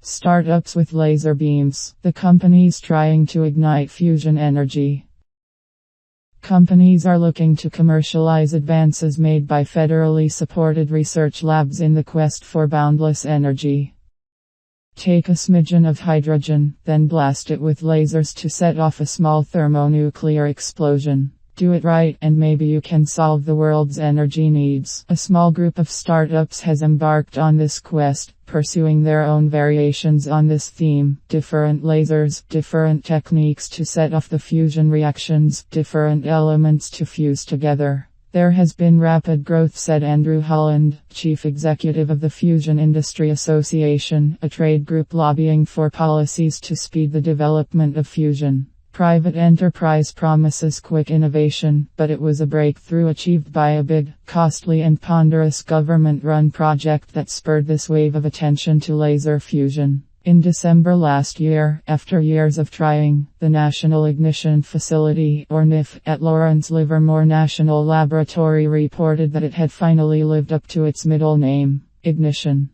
Startups with laser beams. The companies trying to ignite fusion energy. Companies are looking to commercialize advances made by federally supported research labs in the quest for boundless energy. Take a smidgen of hydrogen, then blast it with lasers to set off a small thermonuclear explosion. Do it right, and maybe you can solve the world's energy needs. A small group of startups has embarked on this quest, pursuing their own variations on this theme. Different lasers, different techniques to set off the fusion reactions, different elements to fuse together. There has been rapid growth, said Andrew Holland, chief executive of the Fusion Industry Association, a trade group lobbying for policies to speed the development of fusion. Private enterprise promises quick innovation, but it was a breakthrough achieved by a big, costly and ponderous government-run project that spurred this wave of attention to laser fusion. In December last year, after years of trying, the National Ignition Facility, or NIF, at Lawrence Livermore National Laboratory reported that it had finally lived up to its middle name, Ignition.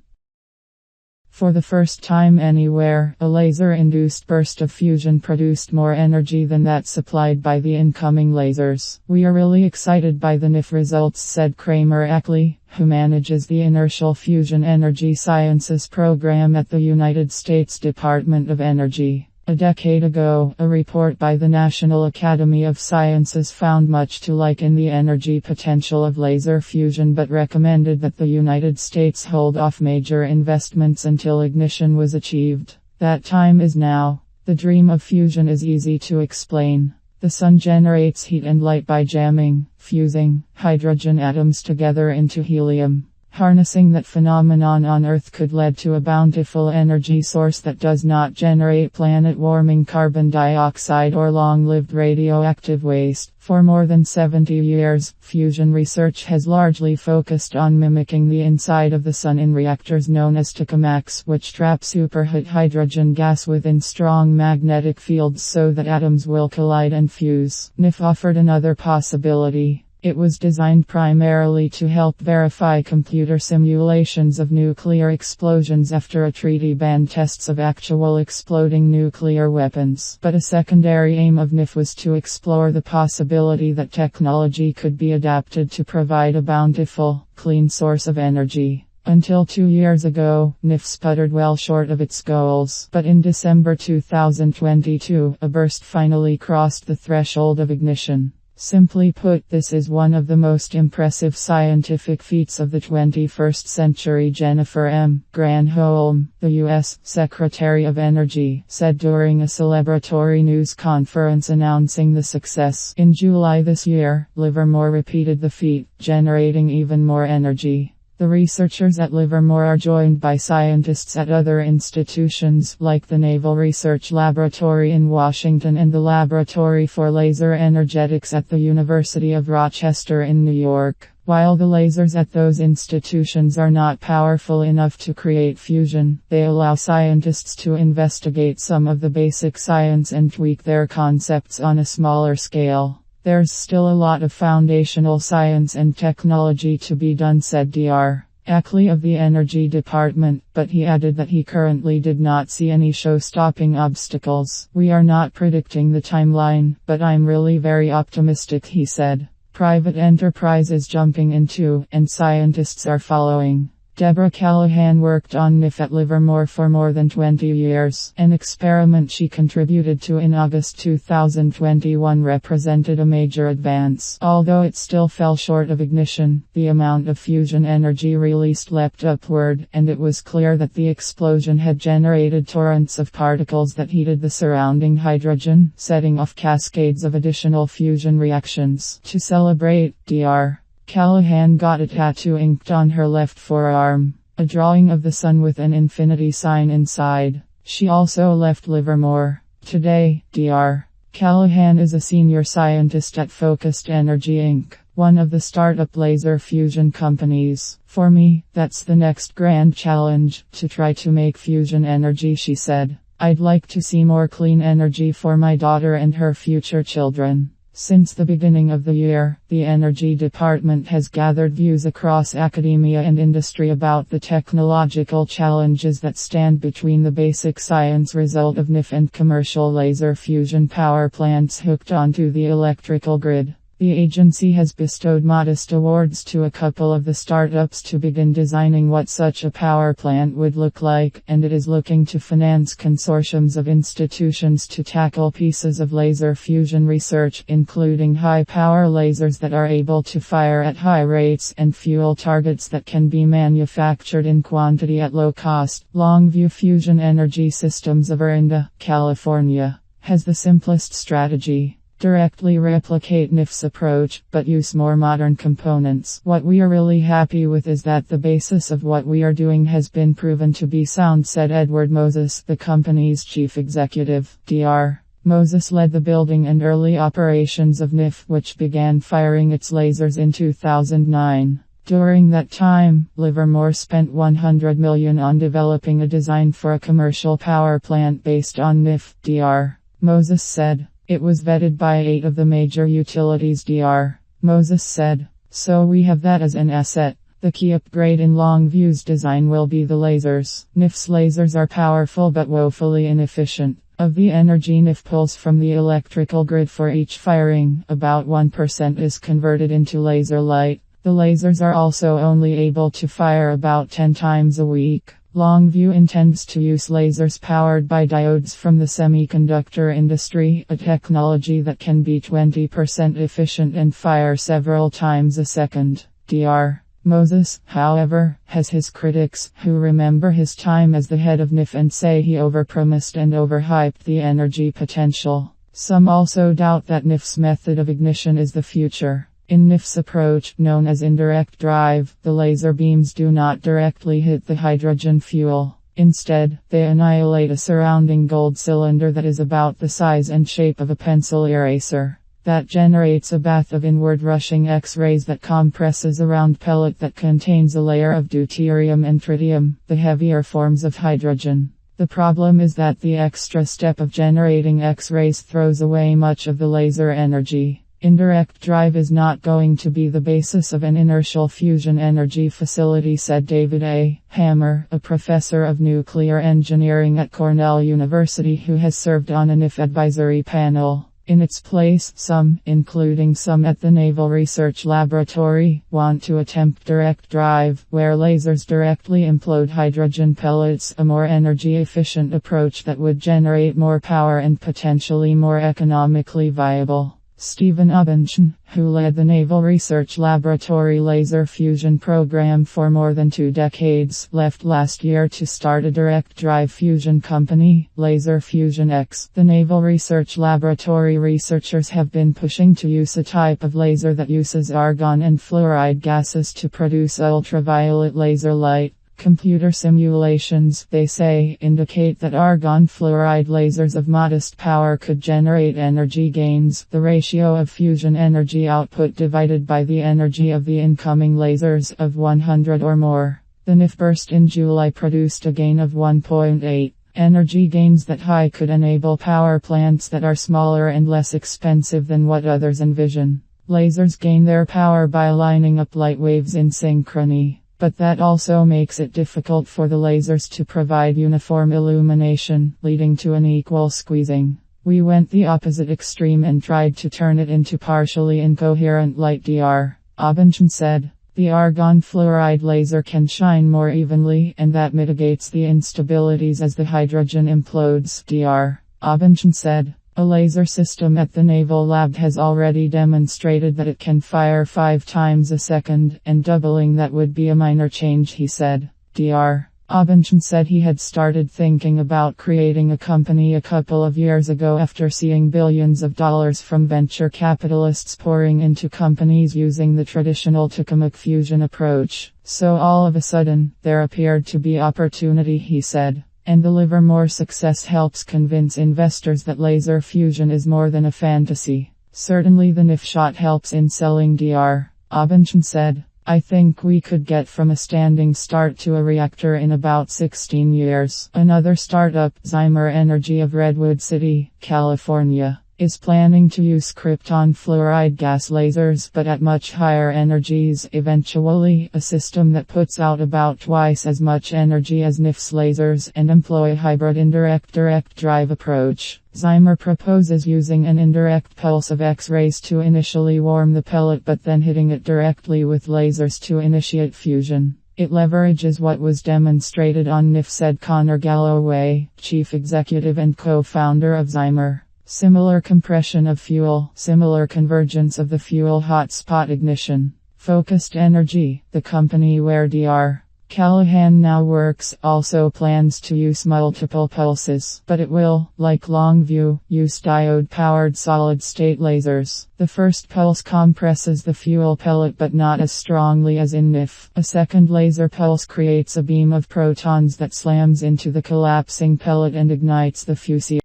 For the first time anywhere, a laser-induced burst of fusion produced more energy than that supplied by the incoming lasers. We are really excited by the NIF results, said Kramer Ackley, who manages the Inertial Fusion Energy Sciences program at the United States Department of Energy. A decade ago, a report by the National Academy of Sciences found much to like in the energy potential of laser fusion, but recommended that the United States hold off major investments until ignition was achieved. That time is now. The dream of fusion is easy to explain. The sun generates heat and light by jamming, fusing, hydrogen atoms together into helium. Harnessing that phenomenon on Earth could lead to a bountiful energy source that does not generate planet-warming carbon dioxide or long-lived radioactive waste. For more than 70 years, fusion research has largely focused on mimicking the inside of the sun in reactors known as tokamaks, which trap superhot hydrogen gas within strong magnetic fields so that atoms will collide and fuse. NIF offered another possibility. It was designed primarily to help verify computer simulations of nuclear explosions after a treaty banned tests of actual exploding nuclear weapons. But a secondary aim of NIF was to explore the possibility that technology could be adapted to provide a bountiful, clean source of energy. Until 2 years ago, NIF sputtered well short of its goals. But in December 2022, a burst finally crossed the threshold of ignition. Simply put, this is one of the most impressive scientific feats of the 21st century, Jennifer M. Granholm, the U.S. Secretary of Energy, said during a celebratory news conference announcing the success. In July this year, Livermore repeated the feat, generating even more energy. The researchers at Livermore are joined by scientists at other institutions, like the Naval Research Laboratory in Washington and the Laboratory for Laser Energetics at the University of Rochester in New York. While the lasers at those institutions are not powerful enough to create fusion, they allow scientists to investigate some of the basic science and tweak their concepts on a smaller scale. There's still a lot of foundational science and technology to be done, said Dr. Ackley of the Energy Department, but he added that he currently did not see any show-stopping obstacles. We are not predicting the timeline, but I'm really very optimistic, he said. Private enterprise is jumping into, and scientists are following. Deborah Callahan worked on NIF at Livermore for more than 20 years. An experiment she contributed to in August 2021 represented a major advance. Although it still fell short of ignition, the amount of fusion energy released leapt upward, and it was clear that the explosion had generated torrents of particles that heated the surrounding hydrogen, setting off cascades of additional fusion reactions. To celebrate, Dr. Callahan got a tattoo inked on her left forearm, a drawing of the sun with an infinity sign inside. She also left Livermore. Today, Dr. Callahan is a senior scientist at Focused Energy Inc., one of the startup laser fusion companies. For me, that's the next grand challenge, to try to make fusion energy, she said. I'd like to see more clean energy for my daughter and her future children. Since the beginning of the year, the Energy Department has gathered views across academia and industry about the technological challenges that stand between the basic science result of NIF and commercial laser fusion power plants hooked onto the electrical grid. The agency has bestowed modest awards to a couple of the startups to begin designing what such a power plant would look like, and it is looking to finance consortiums of institutions to tackle pieces of laser fusion research, including high-power lasers that are able to fire at high rates and fuel targets that can be manufactured in quantity at low cost. Longview Fusion Energy Systems of Orinda, California, has the simplest strategy. Directly replicate NIF's approach, but use more modern components. What we are really happy with is that the basis of what we are doing has been proven to be sound, said Edward Moses, the company's chief executive. Dr. Moses led the building and early operations of NIF, which began firing its lasers in 2009. During that time, Livermore spent $100 million on developing a design for a commercial power plant based on NIF. Dr. Moses said. It was vetted by 8 of the major utilities. Dr. Moses said. So we have that as an asset. The key upgrade in Longview's design will be the lasers. NIF's lasers are powerful but woefully inefficient. Of the energy NIF pulls from the electrical grid for each firing, about 1% is converted into laser light. The lasers are also only able to fire about 10 times a week. Longview intends to use lasers powered by diodes from the semiconductor industry, a technology that can be 20% efficient and fire several times a second. Dr. Moses, however, has his critics, who remember his time as the head of NIF and say he overpromised and overhyped the energy potential. Some also doubt that NIF's method of ignition is the future. In NIF's approach, known as indirect drive, the laser beams do not directly hit the hydrogen fuel. Instead, they annihilate a surrounding gold cylinder that is about the size and shape of a pencil eraser. That generates a bath of inward rushing X-rays that compresses around pellet that contains a layer of deuterium and tritium, the heavier forms of hydrogen. The problem is that the extra step of generating X-rays throws away much of the laser energy. Indirect drive is not going to be the basis of an inertial fusion energy facility, said David A. Hammer, a professor of nuclear engineering at Cornell University who has served on a NIF advisory panel. In its place, some, including some at the Naval Research Laboratory, want to attempt direct drive, where lasers directly implode hydrogen pellets, a more energy-efficient approach that would generate more power and potentially more economically viable. Stephen Ubbenchen, who led the Naval Research Laboratory laser fusion program for more than 2 decades, left last year to start a direct drive fusion company, Laser Fusion X. The Naval Research Laboratory researchers have been pushing to use a type of laser that uses argon and fluoride gases to produce ultraviolet laser light. Computer simulations, they say, indicate that argon fluoride lasers of modest power could generate energy gains. The ratio of fusion energy output divided by the energy of the incoming lasers of 100 or more. The NIF burst in July produced a gain of 1.8. Energy gains that high could enable power plants that are smaller and less expensive than what others envision. Lasers gain their power by lining up light waves in synchrony. But that also makes it difficult for the lasers to provide uniform illumination, leading to unequal squeezing. We went the opposite extreme and tried to turn it into partially incoherent light. Dr. Ubbenchen said. The argon fluoride laser can shine more evenly, and that mitigates the instabilities as the hydrogen implodes. Dr. Ubbenchen said. A laser system at the Naval Lab has already demonstrated that it can fire 5 times a second, and doubling that would be a minor change, he said. Dr. Ubbenchen said he had started thinking about creating a company a couple of years ago after seeing billions of dollars from venture capitalists pouring into companies using the traditional tokamak fusion approach. So all of a sudden, there appeared to be opportunity, he said. And the Livermore success helps convince investors that laser fusion is more than a fantasy. Certainly the NIF shot helps in selling. Dr. Ubbenchen said. I think we could get from a standing start to a reactor in about 16 years. Another startup, Zymer Energy of Redwood City, California, is planning to use krypton fluoride gas lasers but at much higher energies, eventually a system that puts out about twice as much energy as NIF's lasers, and employ a hybrid indirect direct drive approach. Zymer proposes using an indirect pulse of X-rays to initially warm the pellet but then hitting it directly with lasers to initiate fusion. It leverages what was demonstrated on NIF, said Connor Galloway, chief executive and co-founder of Zymer. Similar compression of fuel, similar convergence of the fuel hotspot ignition. Focused Energy, the company where Dr. Callahan now works, also plans to use multiple pulses, but it will, like Longview, use diode-powered solid-state lasers. The first pulse compresses the fuel pellet but not as strongly as in NIF. A second laser pulse creates a beam of protons that slams into the collapsing pellet and ignites the fusion.